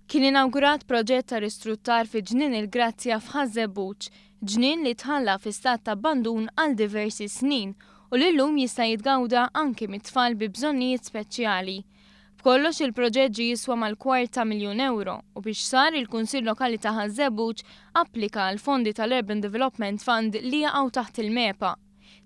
Kien inawgurat proġett ta' ristruttar fi Ġnien il-Grazzja f'Ħaż-Żebbuġ, ġnien li tħalla fi stat ta' abbandun għal diversi snin u li llum jista' jitgawda anke mit-tfal bi bżonnijiet speċjali. B'kollox il-proġett ġie jiswa mal-250,000 u biex sar il-Kunsill Lokali ta' Ħaż-Żebbuġ applika għal fondi tal-Urban Development Fund li jaqgħu taħt il-MEPA.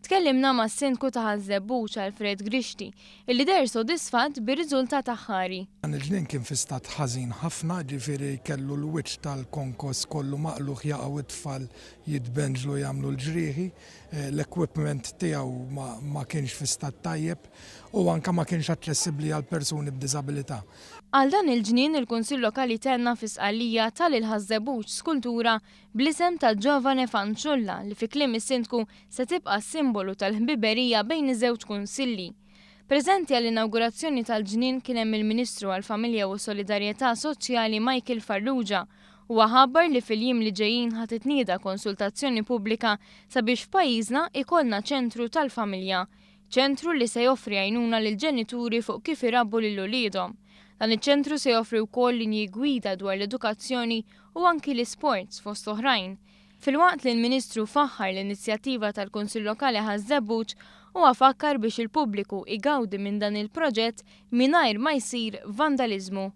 Tkellimna mas-Sindku ta' Ħaż-Żebbuġ Alfred Grixti, illi der sodisfatt bir-riżultat aħħari. Il-ġnien kien fi stat ħażin ħafna, ġifieri kellu l-wiċċ tal-konkos kollu maqluħ jaqgħu it-tfal jitbenġlu jagħmlu l-ġrieħi, l-equipment tiegħu ma kienx fi stat tajjeb u anke ma kienx aċċessibbli għal persuni b'diżabilità. Għal dan il-ġnien il-Kunsill Lokali tenna fi sqallija tal-Ħaż-Żebbuġ skultura bl-isem ta' Giovane Fanciulla li fi kliem is-Sindku se tibqa' simbolu tal-ħbiberija bejn iż-żewġ kunsilli. Preżenti għall-inawgurazzjoni tal-ġnien kien hemm il-Ministru għall-Familja u Solidarjetà Soċjali Michael Farrugia u ħabbar li fil-jiem li ġejjin ħadd titnieda konsultazzjoni pubblika sabiex f'pajjiżna ikollna ċentru tal-familja, ċentru li se joffri għajnuna lil ġenituri fuq kif irabbu lil uliedhom. Dan iċ-ċentru se joffri wkoll linji gwida dwar l-edukazzjoni u anki l-isports fost oħrajn. Filwaqt li l-Ministru faħħar l-inizjattiva tal-Kunsill Lokali Ħaż-Żebbuġ huwa fakkar biex il-pubbliku jgawdi minn dan il-proġett mingħajr ma jsir vandaliżmu.